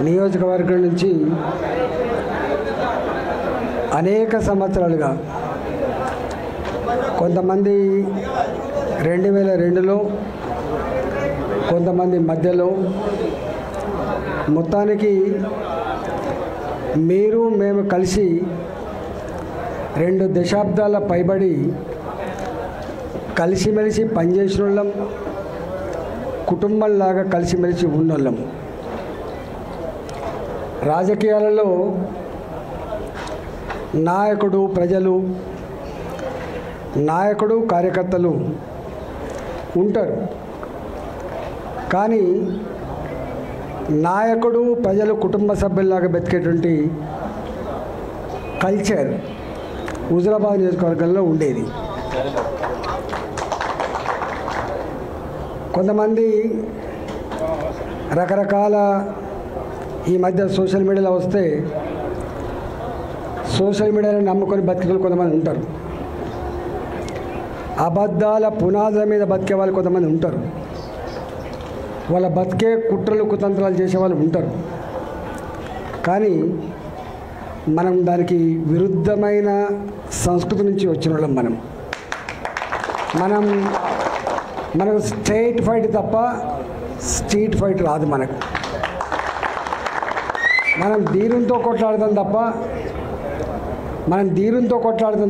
నియోజకవర్గం నుంచి అనేక సంవత్సరాలుగా కొంతమంది 2002లో కొంతమంది మధ్యలో మొత్తానికి మీరు మేము కలిసి 2 దశాబ్దాల పైబడి కలిసిమెలిసి పనిచేసిన వాళ్ళం, కుటుంబంలాగా కలిసిమెలిసి ఉన్నోళ్ళం. రాజకీయాలలో నాయకుడు ప్రజలు, నాయకుడు కార్యకర్తలు ఉంటారు. కానీ నాయకుడు ప్రజలు కుటుంబ సభ్యుల్లాగా బతికేటువంటి కల్చర్ హుజురాబాద్ నియోజకవర్గంలో ఉండేది. కొంతమంది రకరకాల ఈ మధ్య సోషల్ మీడియాలో వస్తే సోషల్ మీడియాలో నమ్ముకొని బతికే కొంతమంది ఉంటారు. అబద్ధాల పునాదుల మీద బతికే వాళ్ళు కొంతమంది ఉంటారు. వాళ్ళ బతికే కుట్రలు కుతంత్రాలు చేసేవాళ్ళు ఉంటారు. కానీ మనం దానికి విరుద్ధమైన సంస్కృతి నుంచి వచ్చిన వాళ్ళం. మనకు స్ట్రైట్ ఫైట్ తప్ప స్ట్రీట్ ఫైట్ రాదు. మనం ధీరంతో కొట్లాడతాం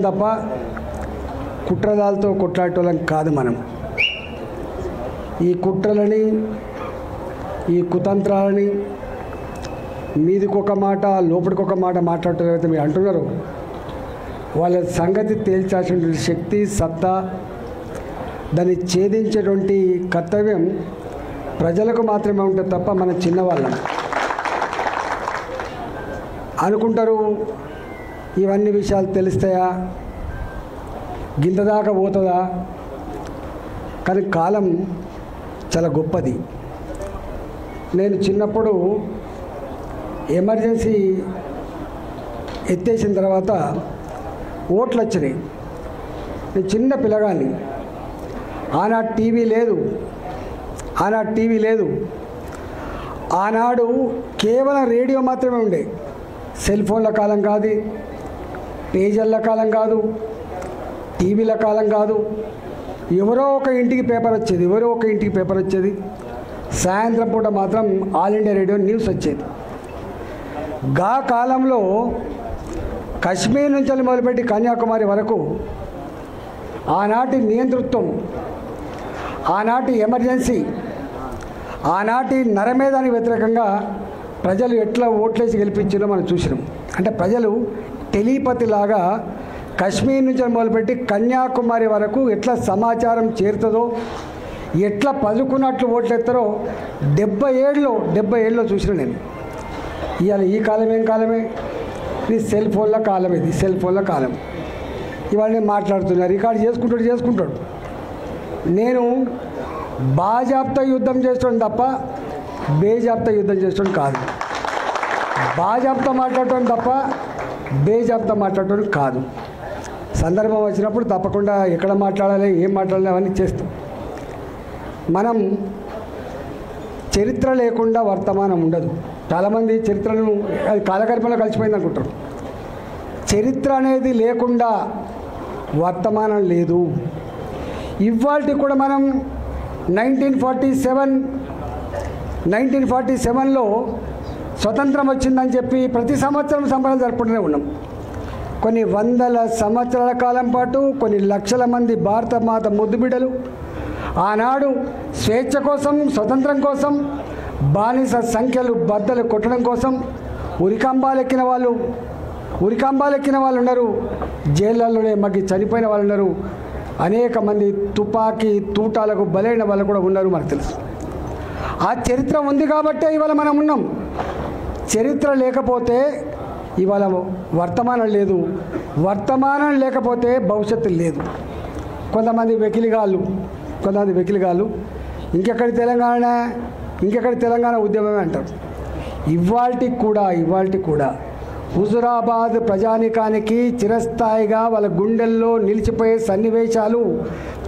తప్ప కుట్రదాలతో కొట్లాడటం కాదు. ఈ కుట్రలని, ఈ కుతంత్రాలని మీదికొక మాట లోపలికొక మాట మాట్లాడటం మీరు అంటున్నారు. వాళ్ళ సంగతి తేల్చాల్సిన శక్తి, సత్తా, దాన్ని ఛేదించేటువంటి కర్తవ్యం ప్రజలకు మాత్రమే ఉంటుంది తప్ప మన చిన్నవాళ్ళం అనుకుంటారు. ఇవన్నీ విషయాలు తెలుస్తాయా, గింతదాకా పోతుందా? కానీ కాలం చాలా గొప్పది. నేను చిన్నప్పుడు ఎమర్జెన్సీ ఎత్తేసిన తర్వాత ఓట్లు వచ్చినాయి. నేను చిన్న పిల్లగాని, ఆనాడు టీవీ లేదు. ఆనాడు కేవలం రేడియో మాత్రమే ఉండే. సెల్ ఫోన్ల కాలం కాదు, పేజర్ల కాలం కాదు, టీవీల కాలం కాదు. ఎవరో ఒక ఇంటికి పేపర్ వచ్చేది. సాయంత్రం పూట మాత్రం ఆల్ ఇండియా రేడియో న్యూస్ వచ్చేది. గా కాలంలో కశ్మీర్ నుంచి మొదలుపెట్టి కన్యాకుమారి వరకు ఆనాటి నియంతృత్వం, ఆనాటి ఎమర్జెన్సీ, ఆనాటి నరమేధానికి వ్యతిరేకంగా ప్రజలు ఎట్లా ఓట్లేసి గెలిపించారో మనం చూసినాం. అంటే ప్రజలు టెలిపతిలాగా కశ్మీర్ నుంచి మొదలుపెట్టి కన్యాకుమారి వరకు ఎట్లా సమాచారం చేరుతుందో, ఎట్లా పదుకున్నట్లు ఓట్లు ఎత్తారో 70 ఏళ్ళలో చూసిన నేను. ఇవాళ ఈ కాలం ఏం కాలమే, ఇది సెల్ ఫోన్ల కాలం. ఇవాళ నేను మాట్లాడుతున్నా, రికార్డు చేసుకుంటాడు. నేను బాజాప్తా యుద్ధం చేస్తాను తప్ప బేజాప్తా యుద్ధం చేస్తాను కాదు. బాజాప్తా మాట్లాడటం తప్ప బేజాప్తా మాట్లాడటం కాదు. సందర్భం వచ్చినప్పుడు తప్పకుండా ఎక్కడ మాట్లాడాలి, ఏం మాట్లాడాలి అవన్నీ చేస్తాం. మనం చరిత్ర లేకుండా వర్తమానం ఉండదు. చాలామంది చరిత్రను అది కాలకల్పనలో కలిసిపోయింది అనుకుంటారు. చరిత్ర అనేది లేకుండా వర్తమానం లేదు. ఇవాళకి కూడా మనం 1947లో స్వతంత్రం వచ్చిందని చెప్పి ప్రతి సంవత్సరం సంబరాలు జరుపుకుంటూనే ఉన్నాం. కొన్ని వందల సంవత్సరాల కాలం పాటు కొన్ని లక్షల మంది భారత మాత ముద్దుబిడ్డలు ఆనాడు స్వేచ్ఛ కోసం, స్వతంత్రం కోసం, బానిస సంఖ్యలు బద్దలు కొట్టడం కోసం ఉరికంబాలెక్కిన వాళ్ళు ఉన్నారు. జైళ్ళలోనే మగ్గి చనిపోయిన వాళ్ళు ఉన్నారు. అనేక మంది తుపాకీ తూటాలకు బలైన వాళ్ళు కూడా ఉన్నారు. మనకు తెలుసు. ఆ చరిత్ర ఉంది కాబట్టే ఇవాళ మనం ఉన్నాం. చరిత్ర లేకపోతే ఇవాళ వర్తమానం లేదు. వర్తమానం లేకపోతే భవిష్యత్తు లేదు. కొంతమంది వెకిలిగాళ్ళు ఇంకెక్కడి తెలంగాణ ఉద్యమమే అంటారు. ఇవాల్టికి కూడా హుజురాబాద్ ప్రజానికానికి చిరస్థాయిగా వాళ్ళ గుండెల్లో నిలిచిపోయే సన్నివేశాలు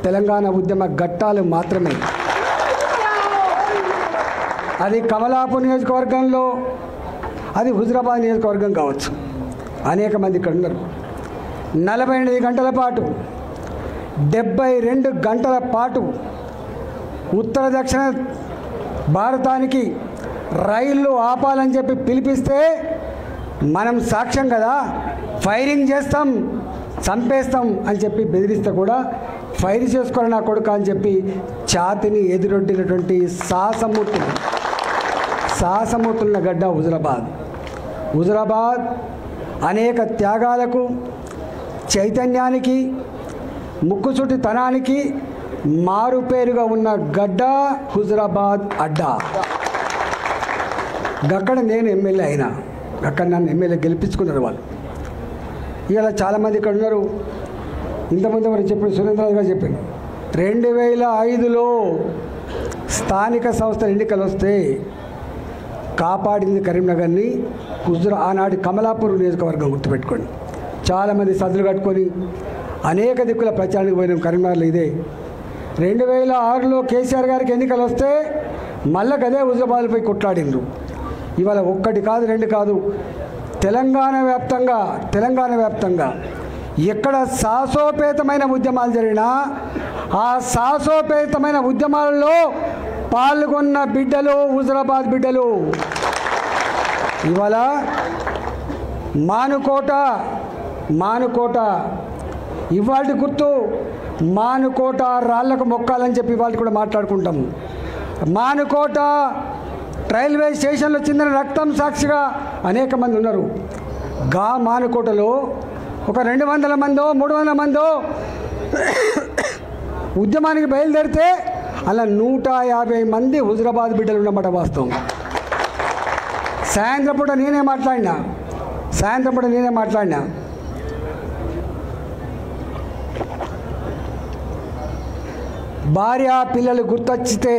తెలంగాణ ఉద్యమ ఘట్టాలు మాత్రమే. అది కమలాపూర్ నియోజకవర్గంలో అది హుజురాబాద్ నియోజకవర్గం కావచ్చు. అనేక మంది ఇక్కడ ఉన్నారు. 48 గంటల పాటు 72 గంటల పాటు ఉత్తర దక్షిణ భారతానికి రైళ్లు ఆపాలని చెప్పి పిలిపిస్తే మనం సాక్ష్యం కదా, ఫైరింగ్ చేస్తాం, చంపేస్తాం అని చెప్పి బెదిరిస్తే కూడా ఫైర్ చేసుకోవాలి నా కొడుకు అని చెప్పి ఛాతిని ఎదురొడ్డినటువంటి సాహసమూర్తున్న గడ్డ హుజురాబాద్ అనేక త్యాగాలకు, చైతన్యానికి, ముక్కుసూటితనానికి మారుపేరుగా ఉన్న గడ్డ హుజురాబాద్ అడ్డా. అక్కడ నేను ఎమ్మెల్యే అయినా, అక్కడ నన్ను ఎమ్మెల్యే గెలిపించుకున్నారు వాళ్ళు. ఇలా చాలామంది ఇక్కడ ఉన్నారు. ఇంతమంది మరి చెప్పారు, సురేంద్రరాజు గారు చెప్పారు 2005లో స్థానిక సంస్థల ఎన్నికలు వస్తే కాపాడింది కరీంనగర్ని ఆనాటి కమలాపూర్ నియోజకవర్గం గుర్తుపెట్టుకోండి. చాలామంది సద్దులు కట్టుకొని అనేక దిక్కుల ప్రచారానికి పోయినాం కరీంనగర్లో. ఇదే 2006లో కేసీఆర్ గారికి ఎన్నికలు వస్తే మళ్ళీ అదే హుజురాబాద్పై కొట్లాడిండ్రు. ఇవాళ 1 కాదు 2 కాదు, తెలంగాణ వ్యాప్తంగా ఎక్కడ సాహసోపేతమైన ఉద్యమాలు జరిగినా ఆ సాహసోపేతమైన ఉద్యమాలలో పాల్గొన్న బిడ్డలు హుజురాబాద్ బిడ్డలు. ఇవాళ మానుకోట ఇవాళ గుర్తు, మానుకోట రాళ్లకు మొక్కాలని చెప్పి ఇవాళ కూడా మాట్లాడుకుంటాం. మానుకోట రైల్వే స్టేషన్లో చిందిన రక్తం సాక్షిగా అనేక మంది ఉన్నారు. మానుకోటలో ఒక 200 మందో 300 మందో ఉద్యమానికి బయలుదేరితే అలా 150 మంది హుజురాబాద్ బిడ్డలు ఉన్నమాట వాస్తవం. సాయంత్రం పూట నేనే మాట్లాడినా భార్య పిల్లలు గుర్తొచ్చితే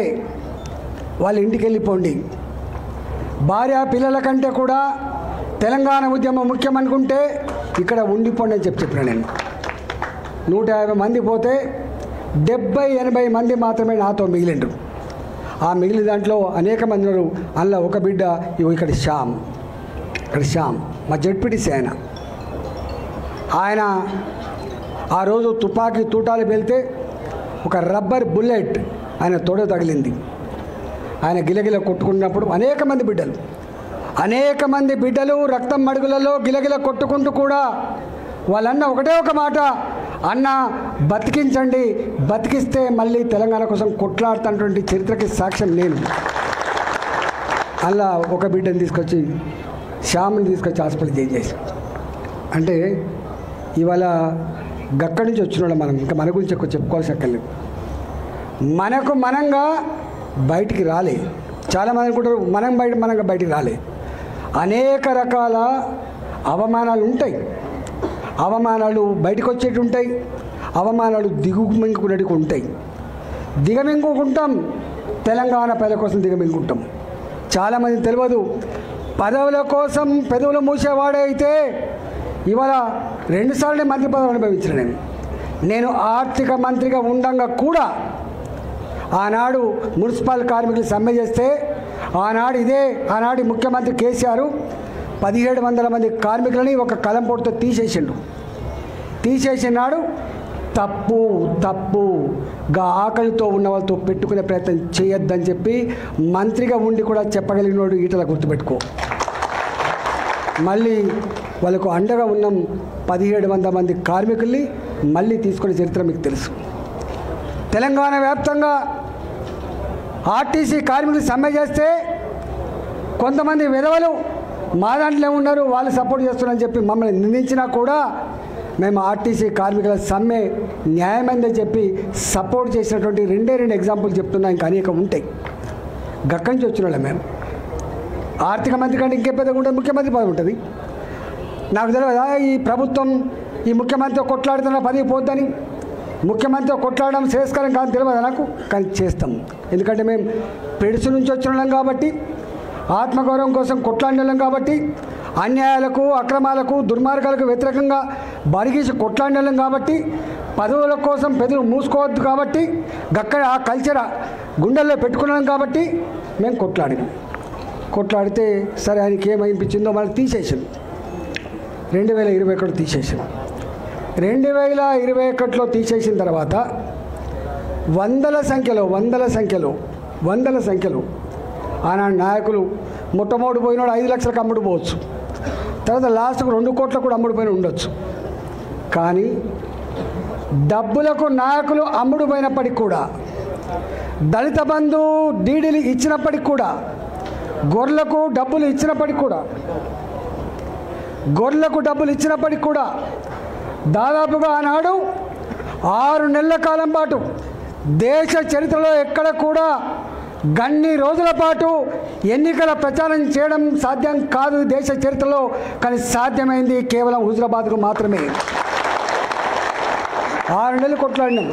వాళ్ళ ఇంటికి వెళ్ళిపోండి. భార్య పిల్లల కంటే కూడా తెలంగాణ ఉద్యమం ముఖ్యం అనుకుంటే ఇక్కడ ఉండిపోండి అని చెప్పిన నేను. 150 మంది పోతే 70-80 మంది మాత్రమే నాతో మిగిలిండ్రు. ఆ మిగిలిన దాంట్లో అనేక మంది ఉన్నారు. అందులో ఒక బిడ్డ ఇక్కడ శ్యామ్ మా జడ్పీటీసీ ఆయన ఆ రోజు తుపాకీ తూటాలు వెళ్తే ఒక రబ్బర్ బుల్లెట్ ఆయన తోడ తగిలింది. ఆయన గిలగిల కొట్టుకున్నప్పుడు అనేక మంది బిడ్డలు రక్తం మడుగులలో గిలగిల కొట్టుకుంటూ కూడా వాళ్ళన్న ఒకటే ఒక మాట, అన్న బతికించండి, బతికిస్తే మళ్ళీ తెలంగాణ కోసం కొట్లాడుతున్నటువంటి చరిత్రకి సాక్ష్యం నేను. అలా ఒక బిడ్డని తీసుకొచ్చి శ్యామ్ని తీసుకొచ్చి హాస్పిటల్ చేసి అంటే ఇవాళ గక్కడి నుంచి వచ్చినాడు. మనం ఇంకా మన గురించి ఎక్కువ చెప్పుకోవాల్సి అక్కర్లేదు. మనంగా బయటికి రాలే. చాలామంది అనుకుంటారు మనంగా బయటికి రాలే. అనేక రకాల అవమానాలు ఉంటాయి. అవమానాలు బయటకు వచ్చేటి ఉంటాయి, అవమానాలు దిగుమింగుకునేటివి ఉంటాయి. దిగమింగుకుంటాం, తెలంగాణ ప్రజల కోసం దిగమింగుకుంటాం. చాలామంది తెలియదు, పదవుల కోసం పెదవులు మూసేవాడే అయితే ఇవాళ 2 సార్లు మంత్రి పదవి అనుభవించిన నేను ఆర్థిక మంత్రిగా ఉండగా కూడా ఆనాడు మున్సిపల్ కార్మికులు సమ్మె చేస్తే ఆనాటి ముఖ్యమంత్రి కేసీఆర్ 1700 మంది కార్మికులని ఒక కలంపోటుతో తీసేసినాడు. తప్పుగా ఆకలితో ఉన్న వాళ్ళతో పెట్టుకునే ప్రయత్నం చేయొద్దని చెప్పి మంత్రిగా ఉండి కూడా చెప్పగలిగినోడు ఈటల గుర్తుపెట్టుకో. మళ్ళీ వాళ్ళకు అండగా ఉన్న 1700 మంది కార్మికుల్ని మళ్ళీ తీసుకునే చరిత్ర మీకు తెలుసు. తెలంగాణ వ్యాప్తంగా ఆర్టీసీ కార్మికులు సమ్మె చేస్తే కొంతమంది విధవలు మా దాంట్లో ఉన్నారు, వాళ్ళు సపోర్ట్ చేస్తున్నారని చెప్పి మమ్మల్ని నిందించినా కూడా మేము ఆర్టీసీ కార్మికుల సమ్మె న్యాయమైందని చెప్పి సపోర్ట్ చేసినటువంటి 2 ఎగ్జాంపుల్ చెప్తున్నా. ఇంకా అనేక ఉంటాయి. గక్కడి నుంచి వచ్చిన వాళ్ళం మేము. ఆర్థిక మంత్రి కంటే ఇంకే పెద్దగా ఉంటుంది, ముఖ్యమంత్రి పదవి ఉంటుంది. నాకు తెలియదా ఈ ప్రభుత్వం ఈ ముఖ్యమంత్రితో కొట్లాడుతున్న పదవి పోద్దని? ముఖ్యమంత్రితో కొట్లాడడం శ్రేయస్కరం కాదని తెలియదు నాకు, కానీ చేస్తాం. ఎందుకంటే మేము పెడుసు నుంచి వచ్చిన వాళ్ళం కాబట్టి, ఆత్మగౌరవం కోసం కొట్లాడిన వాళ్ళం కాబట్టి, అన్యాయాలకు అక్రమాలకు దుర్మార్గాలకు వ్యతిరేకంగా బరిగీసి కొట్లాడిన వాళ్ళం కాబట్టి, పదవుల కోసం పెదవులు మూసుకోవద్దు కాబట్టి, గక్కడ ఆ కల్చర్ గుండెల్లో పెట్టుకున్నాం కాబట్టి మేము కొట్లాడినాం. కొట్లాడితే సరే ఆయనకి ఏమనిపించిందో మనకు తీసేసాడు. 2021 తీసేసాడు. 2021లో తీసేసిన తర్వాత వందల సంఖ్యలో ఆనాడు నాయకులు మొట్టమొదటి పోయినాడు 5 లక్షలకు అమ్ముడు పోవచ్చు, తర్వాత లాస్ట్కు 2 కోట్లకు కూడా అమ్ముడుపోయిన ఉండొచ్చు. కానీ డబ్బులకు నాయకులు అమ్ముడు పోయినప్పటికి కూడా, దళిత బంధు డీడీలు ఇచ్చినప్పటికి కూడా, గొర్రెలకు డబ్బులు ఇచ్చినప్పటికి కూడా దాదాపుగా ఆనాడు 6 నెలల కాలం పాటు దేశ చరిత్రలో ఎక్కడ కూడా గన్ని రోజుల పాటు ఎన్నికల ప్రచారం చేయడం సాధ్యం కాదు దేశ చరిత్రలో. కానీ సాధ్యమైంది కేవలం హుజురాబాద్కు మాత్రమే. 6 నెలలు కొట్లాడినాం.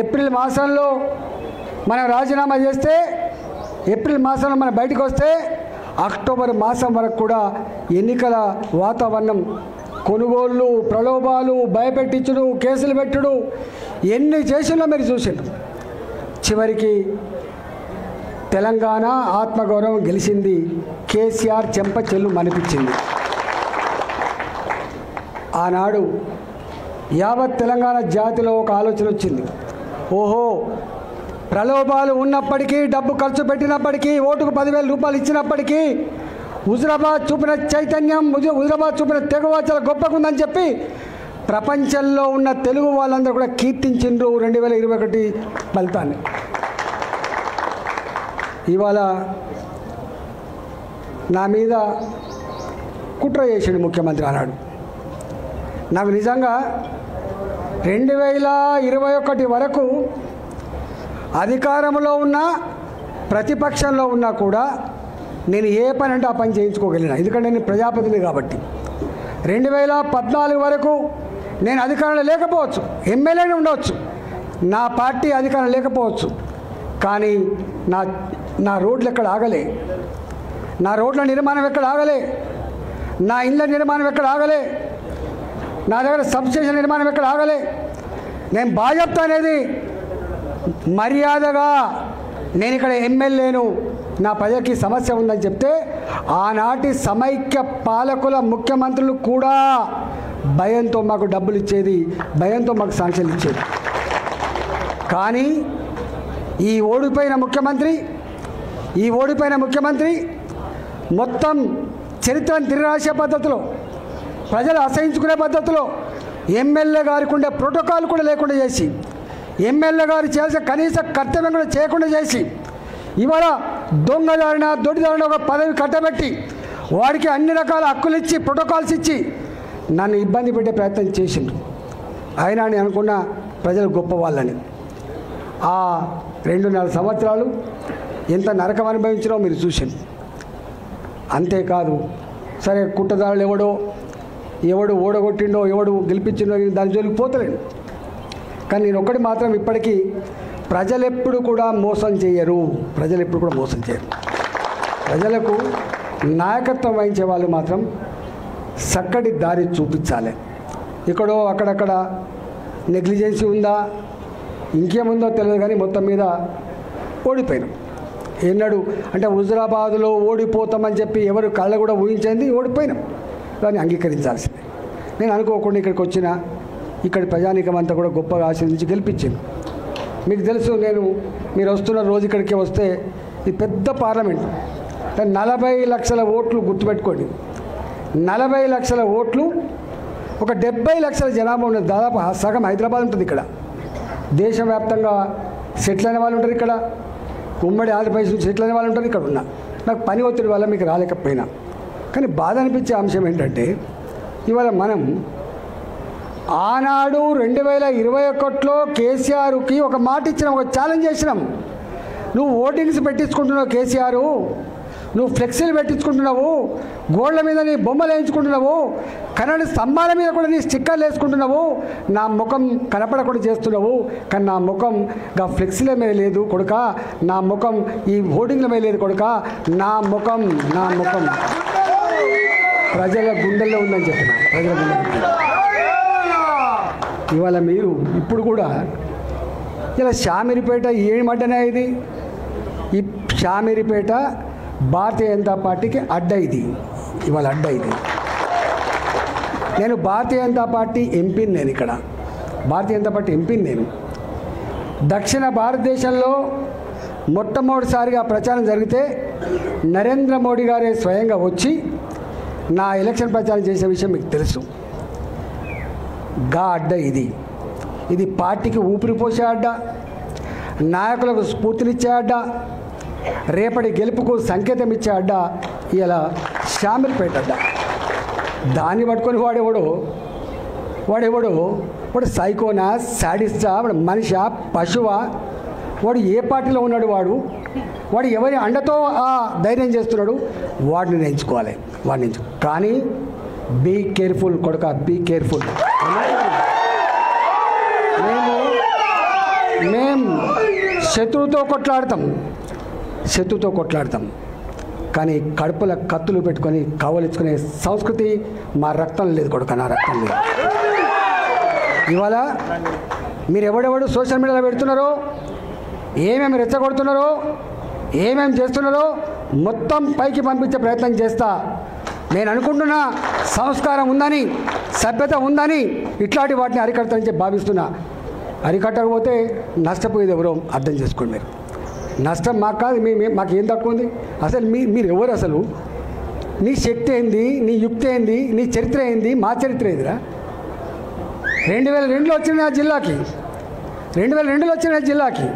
ఏప్రిల్ మాసంలో మనం రాజీనామా చేస్తే, ఏప్రిల్ మాసంలో మనం బయటకు వస్తే, అక్టోబర్ మాసం వరకు కూడా ఎన్నికల వాతావరణం, కొనుగోళ్ళు, ప్రలోభాలు, భయపెట్టించుడు, కేసులు పెట్టుడు, ఎన్ని చేసినా మీరు చూసిండు. చివరికి తెలంగాణ ఆత్మగౌరవం గెలిచింది. కేసీఆర్ చెంప చెల్లు మనిపించింది. ఆనాడు యావత్ తెలంగాణ జాతిలో ఒక ఆలోచన వచ్చింది. ఓహో, ప్రలోభాలు ఉన్నప్పటికీ, డబ్బు ఖర్చు పెట్టినప్పటికీ, ఓటుకు 10,000 రూపాయలు ఇచ్చినప్పటికీ హుజురాబాద్ చూపిన చైతన్యం, హుజురాబాద్ చూపిన తెగువ చాలా గొప్పగా ఉందని చెప్పి ప్రపంచంలో ఉన్న తెలుగు వాళ్ళందరూ కూడా కీర్తించిండ్రు 2021 ఫలితాన్ని. ఇవాళ నా మీద కుట్ర చేసిండు ముఖ్యమంత్రి ఆనాడు. నాకు నిజంగా 2021 వరకు అధికారంలో ఉన్నా, ప్రతిపక్షంలో ఉన్నా కూడా నేను ఏ పని అంటే ఆ పని చేయించుకోగలిగిన. ఎందుకంటే నేను ప్రజాప్రతినిధి కాబట్టి. 2014 వరకు నేను అధికారంలో లేకపోవచ్చు, ఎమ్మెల్యేనే ఉండవచ్చు, నా పార్టీ అధికారం లేకపోవచ్చు. కానీ నా రోడ్లు ఎక్కడ ఆగలే, నా రోడ్ల నిర్మాణం ఎక్కడ ఆగలే, నా ఇళ్ళ నిర్మాణం ఎక్కడ ఆగలే, నా దగ్గర సబ్స్టేషన్ నిర్మాణం ఎక్కడ ఆగలే. నేను బాగా చెప్తా అనేది మర్యాదగా, నేను ఇక్కడ ఎమ్మెల్యేను, నా ప్రజలకి సమస్య ఉందని చెప్తే ఆనాటి సమైక్య పాలకుల ముఖ్యమంత్రులు కూడా భయంతో మాకు డబ్బులు ఇచ్చేది, భయంతో మాకు శాంక్షన్లు ఇచ్చేది. కానీ ఈ ఓడిపోయిన ముఖ్యమంత్రి మొత్తం చరిత్రను తిరగరాసే పద్ధతిలో, ప్రజలు అసహించుకునే పద్ధతిలో, ఎమ్మెల్యే గారికి ఉండే ప్రోటోకాల్ కూడా లేకుండా చేసి, ఎమ్మెల్యే గారు చేసే కనీస కర్తవ్యం కూడా చేయకుండా చేసి, ఇవాళ దొంగదారిన దొడ్డిదారిన ఒక పదవి కట్టబెట్టి వాడికి అన్ని రకాల హక్కులు ఇచ్చి, ప్రోటోకాల్స్ ఇచ్చి నన్ను ఇబ్బంది పెట్టే ప్రయత్నం చేసిండ్రు. అయినా నేను అనుకున్న ప్రజలు గొప్ప వాళ్ళని. ఆ 2.5 సంవత్సరాలు ఎంత నరకం అనుభవించినో మీరు చూసింది. అంతేకాదు, సరే కుట్రదారులు ఎవడు ఓడగొట్టిండో, ఎవడు గెలిపించిండో దాని జోలికి పోతలేను. కానీ నేను ఒక్కటి మాత్రం ఇప్పటికీ, ప్రజలు ఎప్పుడు కూడా మోసం చేయరు. ప్రజలకు నాయకత్వం వహించే వాళ్ళు మాత్రం చక్కటి దారి చూపించాలి. ఇక్కడో అక్కడక్కడ నెగ్లిజెన్సీ ఉందా, ఇంకేముందో తెలియదు, కానీ మొత్తం మీద ఓడిపోయినాం. ఎన్నడు అంటే హుజురాబాద్లో ఓడిపోతామని చెప్పి ఎవరు కళ్ళ కూడా ఊహించింది, ఓడిపోయినాం. దాన్ని అంగీకరించాల్సిందే. నేను అనుకోకుండా ఇక్కడికి వచ్చిన ఇక్కడి ప్రజానీకం అంతా కూడా గొప్పగా ఆశీర్వదించి గెలిపించింది. మీకు తెలుసు, మీరు వస్తున్న రోజు ఇక్కడికి వస్తే ఇది పెద్ద పార్లమెంట్, 40 లక్షల ఓట్లు గుర్తుపెట్టుకోండి. 40 లక్షల ఓట్లు, ఒక 70 లక్షల జనాభా ఉన్నది. దాదాపు సగం హైదరాబాద్ ఉంటుంది ఇక్కడ. దేశవ్యాప్తంగా సెటిల్ అయిన వాళ్ళు ఉంటారు ఇక్కడ, ఉమ్మడి ఆంధ్రప్రదేశ్ నుంచి సెటిల్ అయిన వాళ్ళు ఉంటారు ఇక్కడ. నాకు పని ఒత్తిడి వల్ల మీకు రాలేకపోయినా, కానీ బాధ అనిపించే అంశం ఏంటంటే, ఇవాళ మనం ఆనాడు 2021లో కేసీఆర్కి ఒక మాట ఇచ్చినాం, ఒక ఛాలెంజ్ చేసినాం. నువ్వు ఓటింగ్స్ పెట్టించుకుంటున్నావు కేసీఆర్, నువ్వు ఫ్లెక్సీలు పెట్టించుకుంటున్నావు, గోళ్ల మీద నీ బొమ్మలు వేయించుకుంటున్నావు, కన్నడ స్తంభాల మీద కూడా నీ స్టిక్కర్లు వేసుకుంటున్నావు, నా ముఖం కనపడకుండా చేస్తున్నావు. కానీ నా ముఖం ఫ్లెక్సీల మీద లేదు కొడుక, నా ముఖం ఈ ఓటింగ్ల మీద లేదు కొడుక, నా ముఖం ప్రజల గుండెల్లో ఉందని చెప్పిన. ప్రజల గుండెల్లో ఇవాళ మీరు ఇప్పుడు కూడా ఇలా షామీర్పేట ఏమడ్డనే ఇది, ఈ షామీర్పేట భారతీయ జనతా పార్టీకి అడ్డ ఇది, ఇవాళ అడ్డ ఇది. నేను భారతీయ జనతా పార్టీ ఎంపీని, నేను ఇక్కడ భారతీయ జనతా పార్టీ ఎంపీని. నేను దక్షిణ భారతదేశంలో మొట్టమొదటిసారిగా ప్రచారం జరిగితే నరేంద్ర మోడీ గారే స్వయంగా వచ్చి నా ఎలక్షన్ ప్రచారం చేసే విషయం మీకు తెలుసు. గా అడ్డ ఇది, ఇది పార్టీకి ఊపిరి పోసే అడ్డ, నాయకులకు స్ఫూర్తినిచ్చే అడ్డ, రేపటి గెలుపుకు సంకేతం ఇచ్చే అడ్డ ఇలా షామిల్పేట అడ్డ. దాన్ని పట్టుకొని వాడు సైకోనా, శాడిస్టా, వాడు మనిషా, పశువా, వాడు ఏ పార్టీలో ఉన్నాడు, వాడు ఎవరి అండతో ఆ ధైర్యం చేస్తున్నాడు, వాడిని ఎంచుకోవాలి, కానీ బీ కేర్ఫుల్ కొడుక, బీ కేర్ఫుల్. మేము శత్రువుతో కొట్లాడతాం, కానీ కడుపుల కత్తులు పెట్టుకొని కవలించుకునే సంస్కృతి మా రక్తం లేదు కొడుక, నా రక్తం లేదు. ఇవాళ మీరు ఎవడెవడు సోషల్ మీడియాలో పెడుతున్నారో, ఏమేమి రెచ్చగొడుతున్నారో, ఏమేమి చేస్తున్నారో మొత్తం పైకి పంపించే ప్రయత్నం చేస్తా. నేను అనుకుంటున్నా సంస్కారం ఉందని, సభ్యత ఉందని ఇట్లాంటి వాటిని అరికడతానని చెప్పి భావిస్తున్నా. అరికట్టకపోతే నష్టపోయేది ఎవరో అర్థం చేసుకోండి. మీరు నష్టం మాకు కాదు, మాకేం తక్కువ ఉంది? అసలు మీరు ఎవరు? అసలు నీ శక్తి ఏంది, నీ యుక్తి ఏంది, నీ చరిత్ర ఏంది, మా చరిత్ర ఏందిరా? 2002లో వచ్చిన నా జిల్లాకి, 2002లో వచ్చిన జిల్లాకి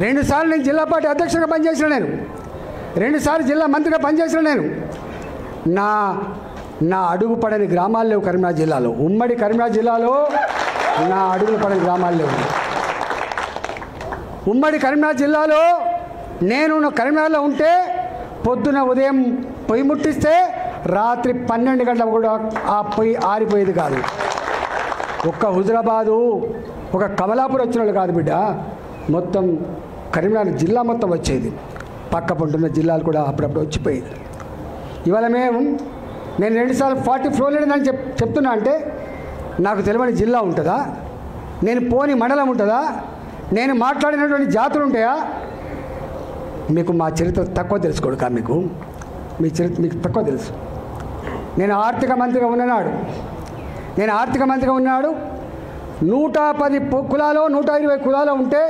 2 సార్లు నేను జిల్లా పార్టీ అధ్యక్షుడిగా పనిచేసిన, నేను 2 సార్లు జిల్లా మంత్రిగా పనిచేసిన. నేను నా అడుగు పడని గ్రామాలు లేవు కరీంనగర్ జిల్లాలో. ఉమ్మడి కరీంనగర్ జిల్లాలో నా అడుగులు పడని గ్రామాలు లేవు. ఉమ్మడి కరీంనగర్ జిల్లాలో నేను కరీంనగర్లో ఉంటే పొద్దున ఉదయం పొయ్యి ముట్టిస్తే రాత్రి 12 గంటలకు కూడా ఆ పొయ్యి ఆరిపోయేది కాదు. ఒక్క హుజరాబాదు, ఒక కమలాపూర్ వచ్చిన వాళ్ళు కాదు బిడ్డ, మొత్తం కరీంనగర్ జిల్లా మొత్తం వచ్చేది. పక్క పంటున్న జిల్లాలు కూడా అప్పుడప్పుడు వచ్చిపోయేది. ఇవాళ నేను 2 సార్లు 40 ఫ్లోర్ లేదని చెప్తున్నా అంటే నాకు తెలియని జిల్లా ఉంటుందా? నేను పోని మండలం ఉంటుందా? నేను మాట్లాడినటువంటి జాతులు ఉంటాయా? మీకు మా చరిత్ర తక్కువ తెలుసుకోడుకా, మీ చరిత్ర మీకు తక్కువ తెలుసు. నేను ఆర్థిక మంత్రిగా ఉన్నాడు 110 కులాలు 120 కులాలు ఉంటే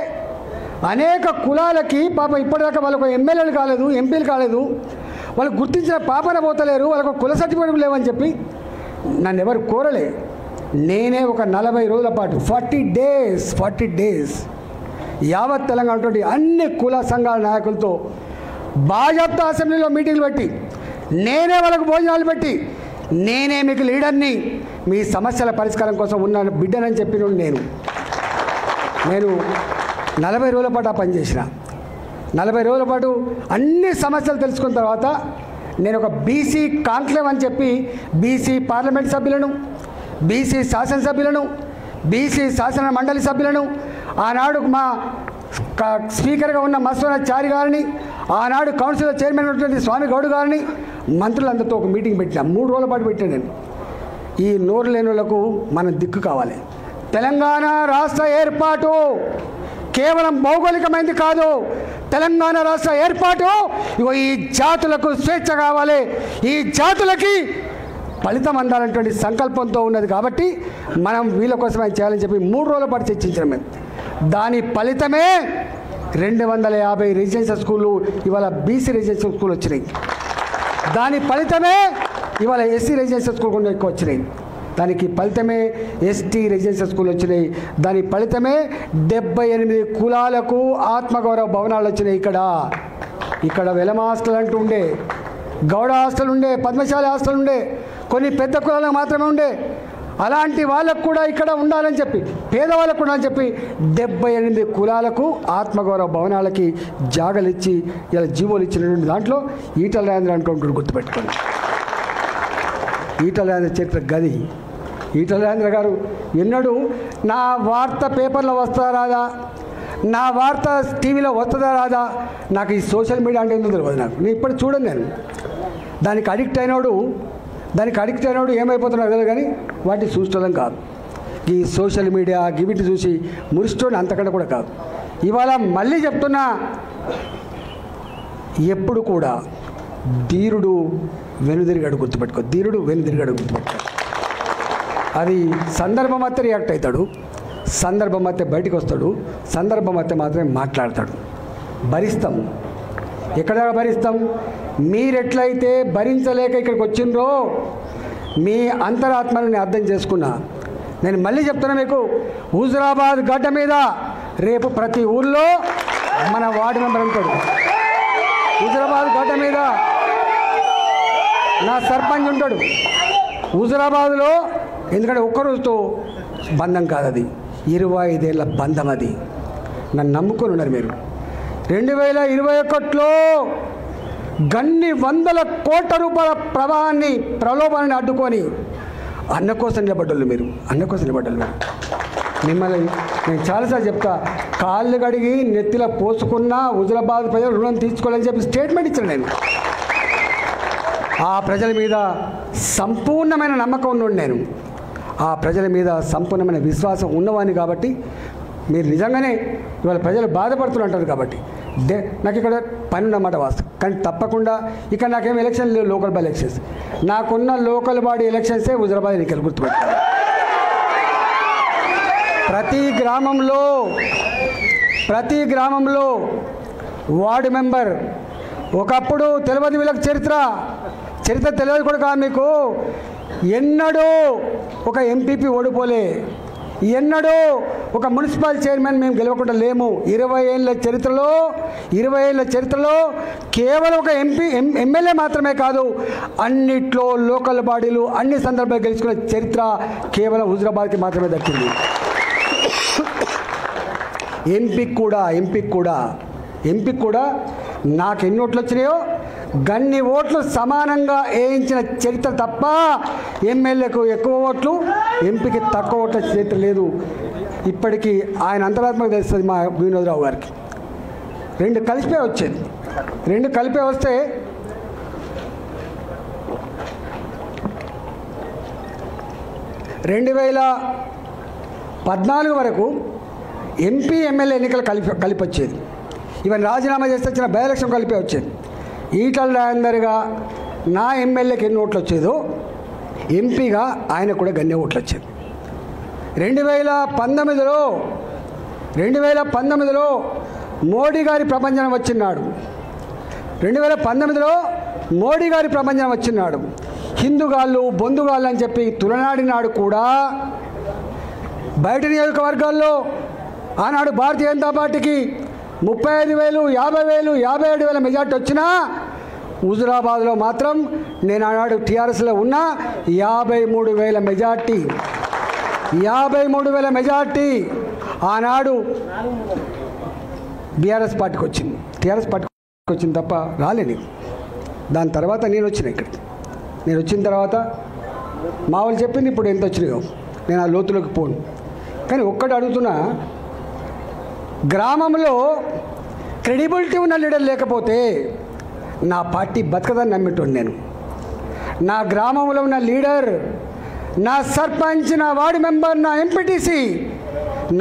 అనేక కులాలకి పాపం ఇప్పటిదాకా వాళ్ళకు ఎమ్మెల్యేలు కాలేదు, ఎంపీలు కాలేదు, వాళ్ళు గుర్తించిన పాపన పోతలేరు, వాళ్ళకు కుల సర్టిఫికేట్ లేవని చెప్పి నన్ను ఎవరు కోరలే. నేనే ఒక 40 రోజుల పాటు 40 డేస్ యావత్ తెలంగాణ అన్ని కుల సంఘాల నాయకులతో భాజపా అసెంబ్లీలో మీటింగ్లు పెట్టి, నేనే వాళ్ళకు భోజనాలు పెట్టి, నేనే మీకు లీడర్ని, మీ సమస్యల పరిష్కారం కోసం ఉన్న బిడ్డనని చెప్పిన నేను 40 రోజుల పాటు ఆ పనిచేసిన. 40 రోజుల పాటు అన్ని సమస్యలు తెలుసుకున్న తర్వాత నేను ఒక బీసీ కాంక్లేవ్ అని చెప్పి బీసీ పార్లమెంట్ సభ్యులను, బీసీ శాసనసభ్యులను, బీసీ శాసన మండలి సభ్యులను, ఆనాడు మా స్పీకర్గా ఉన్న మత్స్వనాచారి గారిని, ఆనాడు కౌన్సిల్ చైర్మన్ ఉన్నటువంటి స్వామి గౌడ్ గారిని, మంత్రులందరితో ఒక మీటింగ్ పెట్టిన. 3 రోజుల పాటు పెట్టాను నేను. ఈ నోరు లేని వాళ్ళకు మనం దిక్కు కావాలి. తెలంగాణ రాష్ట్ర ఏర్పాటు కేవలం భౌగోళికమైనది కాదు. తెలంగాణ రాష్ట్ర ఏర్పాటు ఈ జాతులకు స్వేచ్ఛ కావాలి, ఈ జాతులకి ఫలితం అందాలనేటువంటి సంకల్పంతో ఉన్నది. కాబట్టి మనం వీళ్ళ కోసమే చేయాలని చెప్పి 3 రోజుల పాటు చర్చించాం మేము. దాని ఫలితమే 250 రెసిడెన్షియల్ స్కూళ్ళు ఇవాళ బీసీ రెసిడెన్షియల్ స్కూల్ వచ్చినాయి. దాని ఫలితమే ఇవాళ ఎస్సీ రెసిడెన్షియల్ స్కూల్ కూడా ఎక్కువ వచ్చినాయి. దానికి ఫలితమే ఎస్టీ రెసిడెన్షియల్ స్కూల్ వచ్చినాయి. దాని ఫలితమే 78 కులాలకు ఆత్మగౌరవ భవనాలు వచ్చినాయి. ఇక్కడ వెలమ హాస్టల్ అంటూ ఉండే, గౌడ హాస్టల్ ఉండే, పద్మశాలి హాస్టల్ ఉండే, కొన్ని పెద్ద కులాలకు మాత్రమే ఉండే. అలాంటి వాళ్ళకు కూడా ఇక్కడ ఉండాలని చెప్పి, పేదవాళ్ళకు ఉండాలని చెప్పి 78 కులాలకు ఆత్మగౌరవ భవనాలకి జాగలు ఇచ్చి ఇలా జీవోలు ఇచ్చినటువంటి దాంట్లో ఈటల రాజేంద్ర అంటుంటాడు. గుర్తుపెట్టుకోండి, ఈటల రాజేంద్ర చరిత్ర గది. ఈటల రాజేంద్ర గారు ఎన్నడూ నా వార్త పేపర్లో వస్తుందా రాదా, నా వార్త టీవీలో వస్తుందా రాదా, నాకు ఈ సోషల్ మీడియా అంటే ఏందో తెలియదు. నేను ఇప్పుడు చూడండి, నేను దానికి అడిక్ట్ అయినోడు ఏమైపోతున్నాడు కదా, కానీ వాటిని చూసుకోవడం కాదు. ఈ సోషల్ మీడియా గివిటి చూసి మురిస్తోని అంతకంటే కూడా కాదు. ఇవాళ మళ్ళీ చెప్తున్నా, ఎప్పుడు కూడా ధీరుడు వెనుదిరిగాడు గుర్తుపెట్టుకో, ధీరుడు వెనుదిరిగాడు గుర్తుపెట్టుకో. అది సందర్భం అయితే రియాక్ట్ అవుతాడు, సందర్భం అయితే బయటికి వస్తాడు, సందర్భం అయితే మాత్రమే మాట్లాడతాడు. భరిస్తాం. ఎక్కడ భరిస్తాం? మీరెట్లయితే భరించలేక ఇక్కడికి వచ్చిండ్రో మీ అంతరాత్మని అర్థం చేసుకున్నా. నేను మళ్ళీ చెప్తున్నా మీకు, హుజురాబాద్ గడ్డ మీద రేపు ప్రతి ఊళ్ళో మన వార్డు మెంబర్ ఉంటాడు. హుజురాబాద్ గడ్డ మీద నా సర్పంచ్ ఉంటాడు హుజురాబాద్లో. ఎందుకంటే ఒక్కరోజుతో బంధం కాదు, అది 25 ఏళ్ళ బంధం. అది నన్ను నమ్ముకొని ఉన్నారు మీరు. 2021లో గన్ని వందల కోట్ల రూపాయల ప్రవాహాన్ని ప్రలోభాన్ని అడ్డుకొని అన్న కోసం నిలబడ్డోళ్ళు మీరు, అన్న కోసం నిలబడ్డోళ్ళు మీరు. మిమ్మల్ని నేను చాలాసార్లు చెప్తా, కాళ్ళు కడిగి నెత్తిలో పోసుకున్న హుజురాబాద్ ప్రజలు రుణం తీసుకోవాలని చెప్పి స్టేట్మెంట్ ఇచ్చాను నేను. ఆ ప్రజల మీద సంపూర్ణమైన నమ్మకం ఉన్నోడు నేను, ఆ ప్రజల మీద సంపూర్ణమైన విశ్వాసం ఉన్నవాడిని. కాబట్టి మీరు నిజంగానే ఇవాళ ప్రజలు బాధపడుతుంటారు. కాబట్టి నాకు ఇక్కడ పని ఉన్నమాట వాస్తవం. కానీ తప్పకుండా ఇక్కడ నాకేం ఎలక్షన్ లేవు, లోకల్ బాడీ ఎలక్షన్స్. నాకున్న లోకల్ బాడీ ఎలక్షన్సే హుజురాబాద్ ఎన్నికలు, గుర్తుపెట్టాలి. ప్రతి గ్రామంలో వార్డు మెంబర్. ఒకప్పుడు తెలియదు వీళ్ళకి చరిత్ర తెలియదు కూడా కాదు మీకు. ఎన్నడూ ఒక ఎంపీపీ ఓడిపోలే, ఎన్నడూ ఒక మున్సిపల్ చైర్మన్ మేము గెలవకుండా లేము. 20 ఏళ్ళ చరిత్రలో కేవలం ఒక ఎమ్మెల్యే మాత్రమే కాదు, అన్నిట్లో లోకల్ బాడీలు అన్ని సందర్భాలు గెలుచుకునే చరిత్ర కేవలం హుజురాబాద్కి మాత్రమే దక్కింది. ఎంపీకి కూడా నాకు ఎన్ని ఓట్లు వచ్చినాయో గన్ని ఓట్లు సమానంగా వేయించిన చరిత్ర తప్ప ఎమ్మెల్యేకు ఎక్కువ ఓట్లు, ఎంపీకి తక్కువ ఓట్ల చరిత్ర లేదు. ఇప్పటికీ ఆయన అంతరాత్మకు తెలుస్తుంది మా వినోదరావు గారికి. 2 కలిపే వచ్చేది. 2 కలిపే వస్తే 2014 వరకు ఎంపీ ఎమ్మెల్యే ఎన్నికలు కలిపి వచ్చేది. ఈవెన్ రాజీనామా చేస్తే వచ్చిన బై ఎలక్షన్ కలిపే వచ్చేది. ఈటల రాజేందర్గా నా ఎమ్మెల్యేకి ఎన్ని ఓట్లు వచ్చేదో ఎంపీగా ఆయన కూడా గన్నే ఓట్లు వచ్చేది. 2019లో మోడీ గారి ప్రపంచం వచ్చినాడు. 2019లో మోడీ గారి ప్రపంచం వచ్చినాడు. హిందూగాళ్ళు బొందుగాళ్ళు అని చెప్పి తులనాడినాడు కూడా. బయట నియోజకవర్గాల్లో ఆనాడు భారతీయ జనతా పార్టీకి 35,000, 50,000, 57,000 మెజార్టీ వచ్చినా హుజురాబాద్లో మాత్రం నేను ఆనాడు టీఆర్ఎస్లో ఉన్న 53,000 మెజార్టీ. 53,000 మెజార్టీ ఆనాడు బీఆర్ఎస్ పార్టీకి వచ్చింది, టీఆర్ఎస్ పార్టీకి వచ్చింది తప్ప రాలేని. దాని తర్వాత నేను వచ్చిన ఇక్కడికి. నేను వచ్చిన తర్వాత మా వాళ్ళు చెప్పింది ఇప్పుడు ఎంత వచ్చినాయో నేను ఆ లోతులోకి పోను. కానీ ఒక్కటి అడుగుతున్నా, గ్రామంలో క్రెడిబిలిటీ ఉన్న లీడర్ లేకపోతే నా పార్టీ బతకదని నమ్మేటోడు నేను. నా గ్రామంలో ఉన్న లీడర్, నా సర్పంచ్, నా వార్డు మెంబర్, నా ఎంపీటీసీ,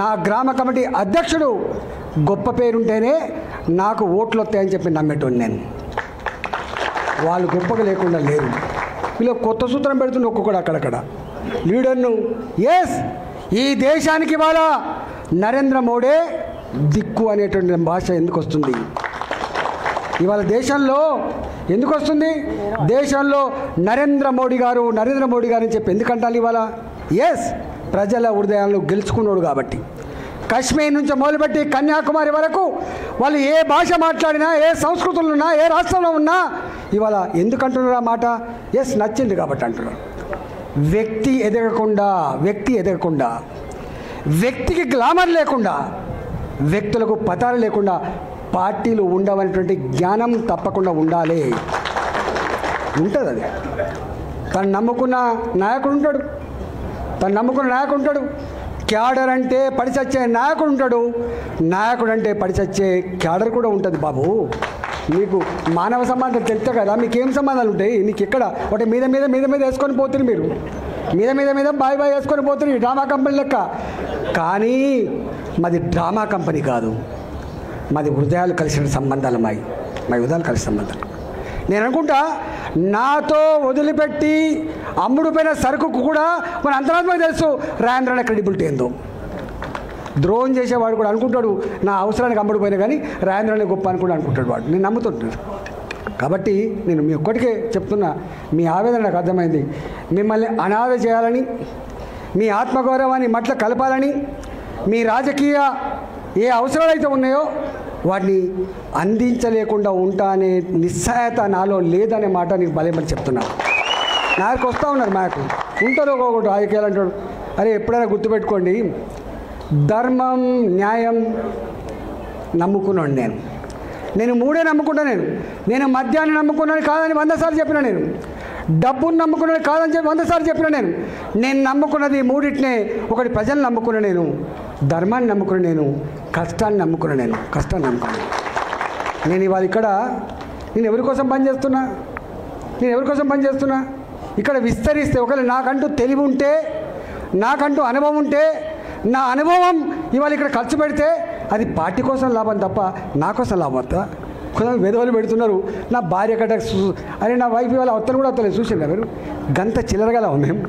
నా గ్రామ కమిటీ అధ్యక్షుడు గొప్ప పేరుంటేనే నాకు ఓట్లు వస్తాయని చెప్పి నమ్మేటోడు నేను. వాళ్ళు గొప్పగా లేకుండా లేరు. వీళ్ళు కొత్త సూత్రం పెడుతున్న ఒక్కొక్కడు అక్కడక్కడ లీడర్ను. ఎస్, ఈ దేశానికి ఇవాళ నరేంద్ర మోడీ దిక్కు అనేటువంటి భాష ఎందుకు వస్తుంది ఇవాళ దేశంలో? ఎందుకు వస్తుంది? దేశంలో నరేంద్ర మోడీ గారు అని చెప్పి ఎందుకంటారు ఇవాళ? ఎస్, ప్రజల హృదయాలను గెలుచుకున్నాడు కాబట్టి. కాశ్మీర్ నుంచి మొదలుపెట్టి కన్యాకుమారి వరకు వాళ్ళు ఏ భాష మాట్లాడినా, ఏ సంస్కృతులు ఉన్నా, ఏ రాష్ట్రంలో ఉన్నా ఇవాళ ఎందుకంటున్నారు ఆ మాట? ఎస్, నచ్చింది కాబట్టి అంటున్నారు. వ్యక్తి ఎదగకుండా, వ్యక్తికి గ్లామర్ లేకుండా, వ్యక్తులకు పతాలు లేకుండా పార్టీలు ఉండవనేటువంటి జ్ఞానం తప్పకుండా ఉండాలి. ఉంటుంది అది. తను నమ్ముకున్న నాయకుడు ఉంటాడు, క్యాడర్ అంటే పడిచచ్చే నాయకుడు ఉంటాడు, నాయకుడు అంటే పడిచచ్చే క్యాడర్ కూడా ఉంటుంది. బాబు, మీకు మానవ సంబంధం తెలిస్తే కదా మీకేం సంబంధాలు ఉంటాయి? నీకు ఎక్కడ ఒకటి మీద వేసుకొని పోతుంది, మీరు మీద బాయ్ వేసుకొని పోతుంది, డ్రామా కంపెనీ లెక్క. కానీ మాది డ్రామా కంపెనీ కాదు, మాది హృదయాలు కలిసిన సంబంధాలు. మా హృదయాలు కలిసిన సంబంధాలు. నేను అనుకుంటా నాతో వదిలిపెట్టి అమ్ముడుపోయిన సరుకుకు కూడా మన అంతరాత్మకు తెలుసు రాజేంద్ర అనే క్రెడిబిలిటీ ఏందో. ద్రోహం చేసేవాడు కూడా అనుకుంటాడు నా అవసరానికి అమ్ముడుపోయినా కానీ రాజేంద్రనే గొప్ప అని కూడా అనుకుంటాడు వాడు. నేను నమ్ముతుంటాను. కాబట్టి నేను మీ ఒక్కటికే చెప్తున్నా, మీ ఆవేదన నాకు అర్థమైంది. మిమ్మల్ని అనాథ చేయాలని, మీ ఆత్మగౌరవాన్ని మట్ల కలపాలని, మీ రాజకీయ ఏ అవసరాలు అయితే ఉన్నాయో వాటిని అందించలేకుండా ఉంటా అనే నిస్సహాయత నాలో లేదనే మాట నేను భలేమని చెప్తున్నాను. నాకు వస్తూ ఉన్నారు, మాకు ఉంటారు ఒకటి రాజకీయాలు అంటాడు. అరే ఎప్పుడైనా గుర్తుపెట్టుకోండి, ధర్మం న్యాయం నమ్ముకున్నాను నేను మూడే నమ్ముకున్నా. నేను మద్యాన్ని నమ్ముకున్నాను కాదని 100 సార్లు చెప్పిన, నేను డబ్బును నమ్ముకున్నది కాదని చెప్పి 100 సార్లు చెప్పిన. నేను నమ్ముకున్నది మూడింటినే. ఒకటి ప్రజలు నమ్ముకున్నా, నేను ధర్మాన్ని నమ్ముకున్నా, నేను కష్టాన్ని నమ్ముకున్నా. కష్టాన్ని నమ్ముకున్నాను. నేను ఇవాళ ఇక్కడ నేను ఎవరి కోసం పనిచేస్తున్నా? ఇక్కడ విస్తరిస్తే ఒకవేళ నాకంటూ తెలివి ఉంటే, నాకంటూ అనుభవం ఉంటే, నా అనుభవం ఇవాళ ఇక్కడ ఖర్చు పెడితే అది పార్టీ కోసం లాభం తప్ప నా కోసం లాభం అవుతా. కొంచెం వెధవలు పెడుతున్నారు. నా భార్య కట్ట అరే నా వైఫ్ ఇవాళ అవతలు కూడా అవతలేదు. చూసిందా మీరు? గంత చిల్లరగల మేము.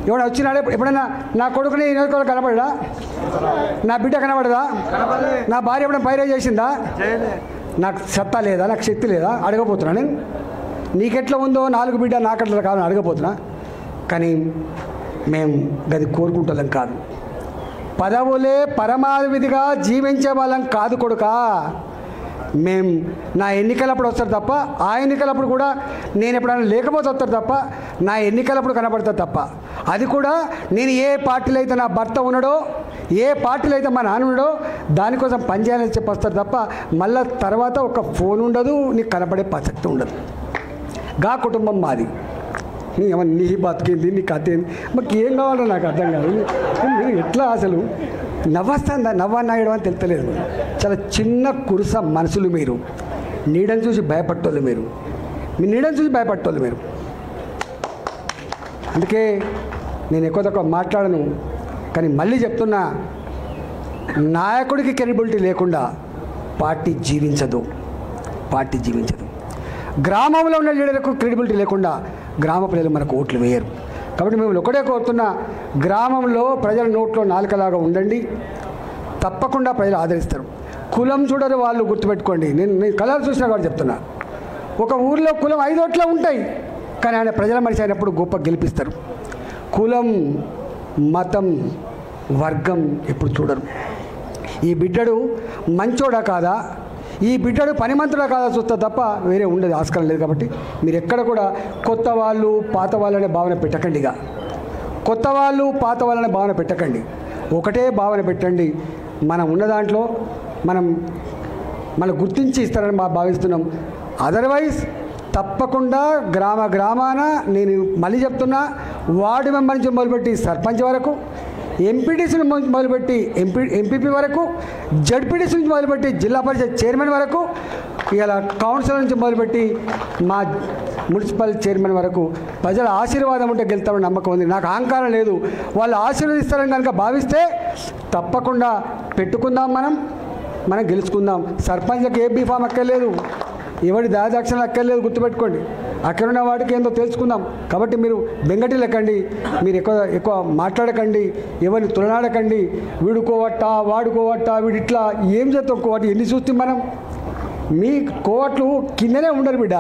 ఎవడ వచ్చినాడే ఎప్పుడైనా నా కొడుకుని కనపడదా? నా బిడ్డ కనపడదా? నా భార్య ఎప్పుడైనా పైరే చేసిందా? నాకు సత్తా లేదా? నాకు శక్తి లేదా? అడగపోతున్నా నేను. నీకెట్లా ఉందో 4 బిడ్డ నాకట్లా కాదని అడగపోతున్నా. కానీ మేము గది కోరుకుంటాం కాదు. పదవులే పరమావధిగా జీవించే వాళ్ళం కాదు కొడుకా. మేము నా ఎన్నికలప్పుడు వస్తారు తప్ప, ఆ ఎన్నికలప్పుడు కూడా నేను ఎప్పుడైనా లేకపోతే వస్తారు తప్ప, నా ఎన్నికలప్పుడు కనపడతారు తప్ప, అది కూడా నేను ఏ పార్టీలో అయితే నా భర్త ఉన్నాడో, ఏ పార్టీలో అయితే మా నాన్న ఉన్నాడో దానికోసం పనిచేయాలని చెప్పి వస్తారు తప్ప మళ్ళీ తర్వాత ఒక ఫోన్ ఉండదు, నీకు కనపడే ప్రసక్తి ఉండదు. గా కుటుంబం మాది. నీ బతికింది, నీ కథ ఏంది, మాకు ఏం కావాలో నాకు అర్థం కాదు. మీరు ఎట్లా అసలు నవ్వస్తుందా? నవ్వన్నాయడం అని తెలుస్తలేదు. చాలా చిన్న కురుస మనసులు మీరు. నీడని చూసి భయపట్టోళ్ళు మీరు. మీ నీడని చూసి భయపట్టోళ్ళు మీరు. అందుకే నేను ఎక్కువ తక్కువ మాట్లాడను. కానీ మళ్ళీ చెప్తున్నా, నాయకుడికి క్రెడిబిలిటీ లేకుండా పార్టీ జీవించదు. గ్రామంలో ఉన్న లీడర్కు క్రెడిబిలిటీ లేకుండా గ్రామ ప్రజలు మనకు ఓట్లు వేయరు. కాబట్టి మేము ఒకటే కోరుతున్నా, గ్రామంలో ప్రజల నోట్లో నాలుకలాగా ఉండండి. తప్పకుండా ప్రజలు ఆదరిస్తారు. కులం చూడరు వాళ్ళు, గుర్తుపెట్టుకోండి. నేను కలర్ చూసినా కూడా చెప్తున్నా. ఒక ఊరిలో కులం 5 ఓట్లే ఉంటాయి, కానీ ఆయన ప్రజల మనిషి అయినప్పుడు గొప్ప గెలిపిస్తారు. కులం, మతం, వర్గం ఎప్పుడు చూడరు. ఈ బిడ్డడు మంచోడా కాదా, ఈ బిడ్డడు పనిమంతుడా కాదా చూస్తా తప్ప వేరే ఉండదు, ఆస్కారం లేదు. కాబట్టి మీరు ఎక్కడ కూడా కొత్త వాళ్ళు పాత వాళ్ళనే భావన పెట్టకండిగా. కొత్త వాళ్ళు పాత వాళ్ళనే భావన పెట్టకండి. ఒకటే భావన పెట్టండి. మనం ఉన్న దాంట్లో మనం గుర్తించి ఇస్తారని భావిస్తున్నాం. అదర్వైజ్ తప్పకుండా గ్రామాన నేను మళ్ళీ చెప్తున్నా, వార్డు మెంబర్ నుంచి మొదలుపెట్టి సర్పంచ్ వరకు, ఎంపీటీసీ నుంచి మొదలుపెట్టి ఎంపీపీ వరకు, జడ్పీటీసీ నుంచి మొదలుపెట్టి జిల్లా పరిషత్ చైర్మన్ వరకు, ఇలా కౌన్సిలర్ నుంచి మొదలుపెట్టి మా మున్సిపల్ చైర్మన్ వరకు ప్రజల ఆశీర్వాదం ఉంటే గెలుస్తామని నమ్మకం ఉంది. నాకు అహంకారం లేదు. వాళ్ళు ఆశీర్వదిస్తారని కనుక భావిస్తే తప్పకుండా పెట్టుకుందాం, మనం గెలుచుకుందాం. సర్పంచ్కి ఏ బీఫామ్ అక్కర్లేదు, ఎవరి దాదాక్షణ అక్కర్లేదు, గుర్తుపెట్టుకోండి. అక్కడున్న వాటికి ఏందో తెలుసుకుందాం. కాబట్టి మీరు బెంగటి లెక్కండి, మీరు ఎక్కువ మాట్లాడకండి, ఎవరిని తులనాడకండి. వీడుకోవట్టా వాడుకోవట్టా, వీడు ఇట్లా ఏం చేస్తాం కోవట్టు ఎన్ని చూస్తాం మనం. మీ కోవట్లు కిందనే ఉండరు బిడ్డ.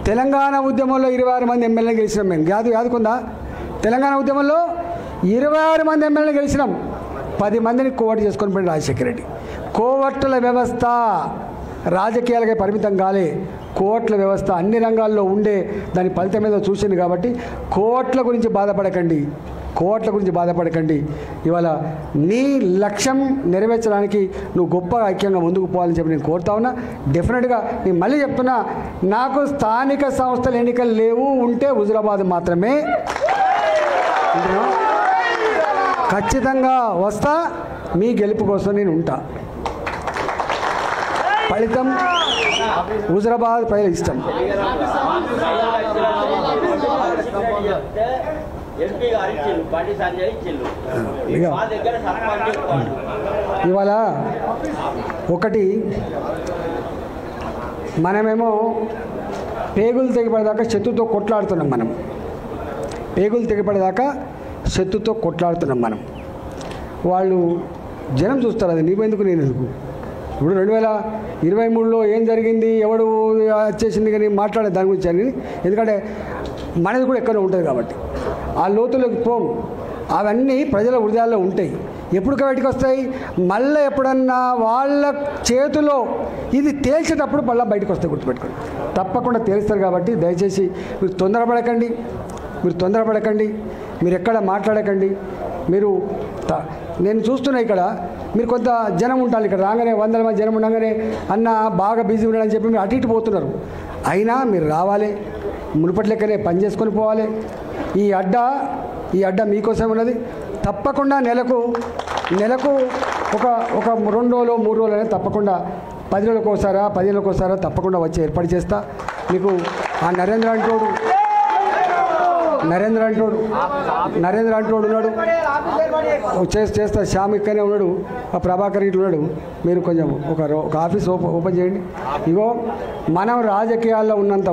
తెలంగాణ ఉద్యమంలో 26 మంది ఎమ్మెల్యేలు గెలిచినాం మేము. యాదుకుందా? తెలంగాణ ఉద్యమంలో 26 మంది ఎమ్మెల్యేలు గెలిచినాం. 10 మందిని కోవట్లు చేసుకొని పోయిన రాజశేఖర రెడ్డి. కోవట్ల వ్యవస్థ రాజకీయాలకే పరిమితం కాలే. కోట్ల వ్యవస్థ అన్ని రంగాల్లో ఉండే దాని ఫలితం ఏదో చూసింది. కాబట్టి కోట్ల గురించి బాధపడకండి. ఇవాళ నీ లక్ష్యం నెరవేర్చడానికి నువ్వు గొప్ప ఐక్యంగా ముందుకు పోవాలని చెప్పి నేను కోరుతా ఉన్నా. డెఫినెట్గా నేను మళ్ళీ చెప్తున్నా, నాకు స్థానిక సంస్థల ఎన్నికలు లేవు, ఉంటే హుజురాబాద్ మాత్రమే. ఖచ్చితంగా వస్తా, మీ గెలుపు కోసం నేను ఉంటా. ఫలితం హుజురాబాద్ ప్రజల ఇష్టం. ఇవాళ ఒకటి మనమేమో పేగులు తెగిపడేదాకా శత్రుతో కొట్లాడుతున్నాం మనం. పేగులు తెగిపడేదాకా శత్రుతో కొట్లాడుతున్నాం మనం. వాళ్ళు జనం చూస్తారు, అది నీవెందుకు నేను ఎందుకు. ఇప్పుడు 2023లో ఏం జరిగింది, ఎవడు వచ్చేసింది కానీ మాట్లాడే దాని గురించి అని, ఎందుకంటే మనది కూడా ఎక్కడో ఉంటుంది కాబట్టి ఆ లోతులోకి పోం. అవన్నీ ప్రజల హృదయాల్లో ఉంటాయి. ఎప్పుడు బయటికి వస్తాయి? మళ్ళీ ఎప్పుడన్నా వాళ్ళ చేతిలో ఇది తేల్చేటప్పుడు మళ్ళీ బయటకు వస్తాయి. గుర్తుపెట్టుకోండి, తప్పకుండా తేలుస్తారు. కాబట్టి దయచేసి మీరు తొందరపడకండి, మీరు ఎక్కడ మాట్లాడకండి. మీరు నేను చూస్తున్నా ఇక్కడ మీరు కొంత జనం ఉంటారు, ఇక్కడ రాగానే 100 మంది జనం ఉండగానే అన్న బాగా బిజీ ఉన్నాడని చెప్పి మీరు అటు ఇటు పోతున్నారు. అయినా మీరు రావాలి, మునుపటి లెక్కనే పని చేసుకొని పోవాలి. ఈ అడ్డ మీకోసం ఉన్నది. తప్పకుండా నెలకు ఒక 2 రోజులు 3 రోజులు అనేది తప్పకుండా 10 రోజులకు ఒకసారా 10 రోజులకు ఒకసారా తప్పకుండా వచ్చి ఏర్పాటు చేస్తా. మీకు ఆ నరేంద్ర అంటోడు ఉన్నాడు, చేస్తా. శ్యామ్ ఇక్కడనే ఉన్నాడు, ఆ ప్రభాకర్ ఇట్లా ఉన్నాడు. మీరు కొంచెం ఒక ఆఫీస్ ఓపెన్ చేయండి. ఇగో మనం రాజకీయాల్లో ఉన్నంత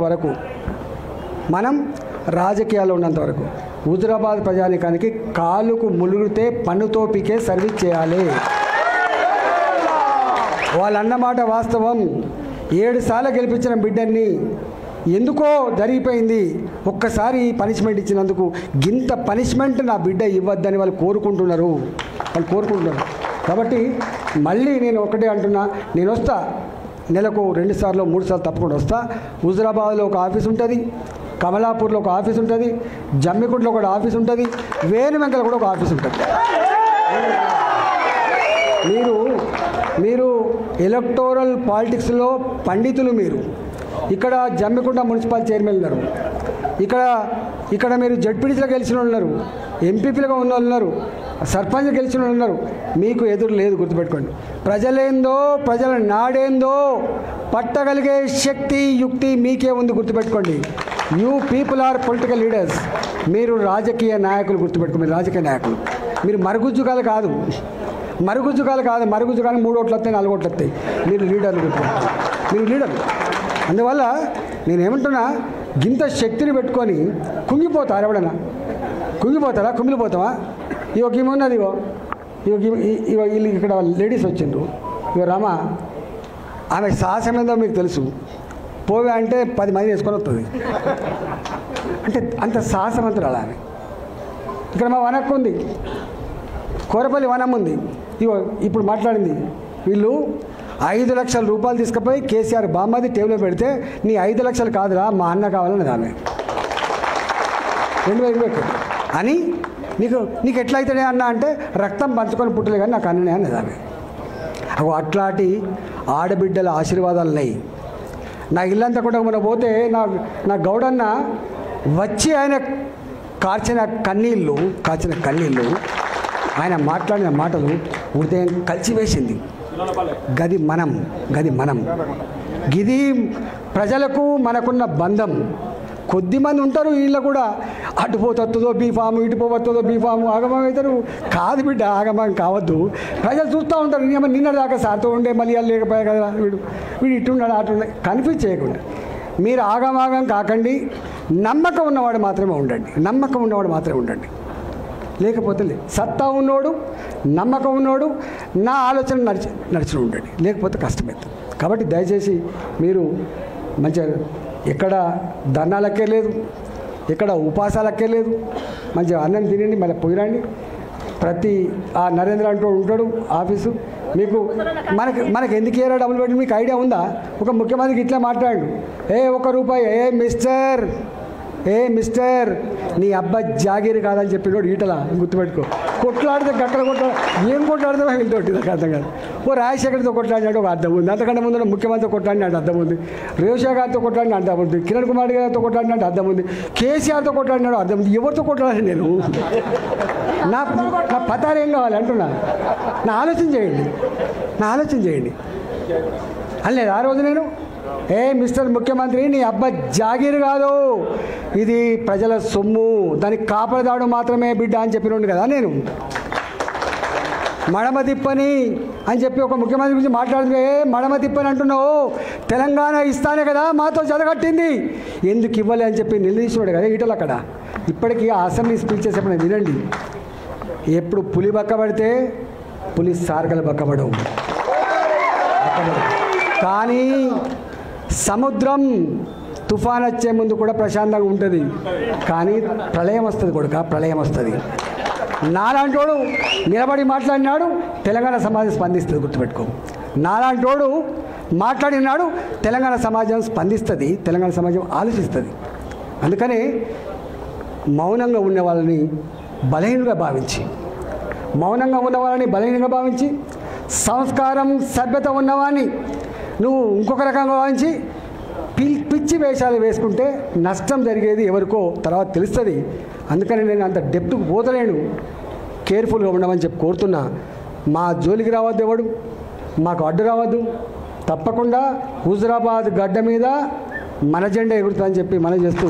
వరకు హుజురాబాద్ ప్రజానికానికి కాలుకు ములుగితే పన్నుతో పీకే సర్వీస్ చేయాలి. వాళ్ళన్నమాట వాస్తవం. 7 సార్లు గెలిపించిన బిడ్డని ఎందుకో జరిగిపోయింది. ఒక్కసారి పనిష్మెంట్ ఇచ్చినందుకు గింత పనిష్మెంట్ నా బిడ్డ ఇవ్వద్దని వాళ్ళు కోరుకుంటున్నారు. కాబట్టి మళ్ళీ నేను ఒకటే అంటున్నా, నేను వస్తా. నెలకు 2 సార్లు 3 సార్లు తప్పకుండా వస్తా. హుజురాబాద్లో ఒక ఆఫీస్ ఉంటుంది, కమలాపూర్లో ఒక ఆఫీస్ ఉంటుంది, జమ్మికుంటలో ఒక ఆఫీస్ ఉంటుంది, వేణువెంకల కూడా ఒక ఆఫీస్ ఉంటుంది. మీరు ఎలక్టోరల్ పాలిటిక్స్లో పండితులు. మీరు ఇక్కడ జమ్మికుంట మున్సిపల్ చైర్మన్ ఉన్నారు, ఇక్కడ మీరు జడ్పీటీసీలో గెలిచిన వాళ్ళు ఉన్నారు, ఎంపీపీలుగా ఉన్న వాళ్ళు ఉన్నారు, సర్పంచ్ గెలిచిన వాళ్ళు ఉన్నారు. మీకు ఎదురు లేదు. గుర్తుపెట్టుకోండి, ప్రజలేందో ప్రజల నాడేందో పట్టగలిగే శక్తి యుక్తి మీకే ఉంది. గుర్తుపెట్టుకోండి, you people are political leaders. మీరు రాజకీయ నాయకులు. గుర్తుపెట్టుకోండి, మీరు రాజకీయ నాయకులు. మీరు మరుగుజ్జుగాలు కాదు. మరుగుజ్జుగాలు 3 ఓట్లు వస్తాయి, 4 ఓట్లు వస్తాయి. మీరు లీడర్లు. గుర్తుపెట్టుకోండి, మీరు లీడర్లు. అందువల్ల నేనేమంటున్నా, గింత శక్తిని పెట్టుకొని కుంగిపోతారు. ఎవడన్నా కుంగిపోతారా? కుమిలిపోతావా? ఇగో ఈమె ఉన్నది, ఇగో వీళ్ళు ఇక్కడ లేడీస్ వచ్చిండ్రు. ఇగో రామ, ఆమె సాహసం ఏందో మీకు తెలుసు. పోవే అంటే 10 మంది వేసుకొని వస్తుంది. అంటే అంత సాహసవంతురాలు ఆమె. ఇక్కడ మా వనక్కు ఉంది, కోరపల్లి వనం ఉంది. ఇగో ఇప్పుడు మాట్లాడింది. వీళ్ళు 5 లక్షల రూపాయలు తీసుకుపోయి కేసీఆర్ బామ్మది టేబుల్లో పెడితే నీ 5 లక్షలు కాదురా మా అన్న కావాలన్నది ఆమె. 2020 అని నీకు ఎట్లా అవుతాడే అన్న అంటే రక్తం పంచుకొని పుట్టలే కానీ నాకు అన్ననే అన్నది ఆమె. అట్లాంటి ఆడబిడ్డల ఆశీర్వాదాలు ఉన్నాయి. నా ఇల్లంతా కూడా మొన్న పోతే నా గౌడన్న వచ్చి ఆయన కాచిన కన్నీళ్ళు ఆయన మాట్లాడిన మాటలు హృదయం కలిసివేసింది. గది మనం గిది ప్రజలకు మనకున్న బంధం. కొద్దిమంది ఉంటారు వీళ్ళు కూడా, అటుపోతుందో బీఫాము, ఇటుపోతుందో బీఫాము, ఆగమం అవుతారు. కాదు బిడ్డ, ఆగమం కావద్దు. ప్రజలు చూస్తూ ఉంటారు. నిన్న దాకా సార్తో ఉండే మళ్ళీ లేకపోయా కదా, వీడు ఇట్టున్నాడు అటున్నాడు. కన్ఫ్యూజ్ చేయకుండా మీరు ఆగమాగం కాకండి. నమ్మకం ఉన్నవాడు మాత్రమే ఉండండి. లేకపోతే సత్తా ఉన్నోడు, నమ్మకం ఉన్నోడు, నా ఆలోచన నడిచి ఉండండి. లేకపోతే కష్టమవుతుంది. కాబట్టి దయచేసి మీరు మంచిగా ఎక్కడ ధర్నాలకే లేదు, ఎక్కడ ఉపాసాలకే లేదు. మంచిగా అన్నం తినండి, మళ్ళీ పోయిరండి. ప్రతి ఆ నరేంద్ర అంటూ ఉంటాడు ఆఫీసు. మీకు మనకి ఎందుకు ఏరా డబ్బులు పెట్టి మీకు ఐడియా ఉందా? ఒక ముఖ్యమంత్రికి ఇట్లా మాట్లాడు, ₹1, మిస్టర్ నీ అబ్బా జాగీరు కాదని చెప్పినోడు ఈటలా. గుర్తుపెట్టుకో, కొట్లాడితే గక్కడ ఏం కొట్లాడితే వెళ్తోటి నాకు అర్థం కాదు. రాజశేఖర్తో కొట్లాడినాడు ఒక అర్థం ఉంది, అంతకంటే ముందు ముఖ్యమంత్రితో కొట్లాడినాడు అర్థం ఉంది, రేవంత్ గారితో కొట్లాడిన అర్థం ఉంది, కిరణ్ కుమార్ గారితో కొట్లాడినట్టు అర్థం ఉంది, కేసీఆర్తో కొట్లాడినాడు అర్థం ఉంది. ఎవరితో కొట్లాడాలి నేను? నా పతారు ఏం కావాలి అంటున్నా. నా ఆలోచన చేయండి అనలేదు ఆ రోజు నేను. మిస్టర్ ముఖ్యమంత్రి నీ అబ్బా జాగీరు కాదు, ఇది ప్రజల సొమ్ము, దానికి కాపాడదాడు మాత్రమే బిడ్డ అని చెప్పినోడు కదా నేను. మడమ తిప్పని అని చెప్పి ఒక ముఖ్యమంత్రి గురించి మాట్లాడితే మడమ తిప్పని అంటున్నావు, తెలంగాణ ఇస్తానే కదా మాతో జరగట్టింది, ఎందుకు ఇవ్వలే అని చెప్పి నిలదీసినాడు కదా ఈటలు అక్కడ. ఇప్పటికీ ఆ అసెంబ్లీ స్పీచెస్ ఎప్పుడైనా వినండి, ఎప్పుడు పులి బక్కబడితే పులి సార్గలు బక్కబడవు. కానీ సముద్రం తుఫాన్ వచ్చే ముందు కూడా ప్రశాంతంగా ఉంటుంది, కానీ ప్రళయం వస్తుంది కొడుక, ప్రళయం వస్తుంది. నాలాంటోడు నిలబడి మాట్లాడినాడు, తెలంగాణ సమాజం స్పందిస్తుంది, గుర్తుపెట్టుకో. నాలాంటోడు మాట్లాడినాడు, తెలంగాణ సమాజం స్పందిస్తుంది, తెలంగాణ సమాజం ఆలోచిస్తుంది. అందుకనే మౌనంగా ఉన్న వాళ్ళని బలహీనంగా భావించి, సంస్కారం సభ్యత ఉన్నవాడిని నువ్వు ఇంకొక రకంగా భావించి పిచ్చి వేషాలు వేసుకుంటే నష్టం జరిగేది ఎవరికో తర్వాత తెలుస్తుంది. అందుకని నేను అంత డెప్త్కు పోతలేను, కేర్ఫుల్గా ఉండమని చెప్పి కోరుతున్నా. మా జోలికి రావద్దు, ఎవడు మాకు అడ్డు రావద్దు. తప్పకుండా హుజురాబాద్ గడ్డ మీద మన జెండా ఎగురుతుందని చెప్పి మనం చేస్తూ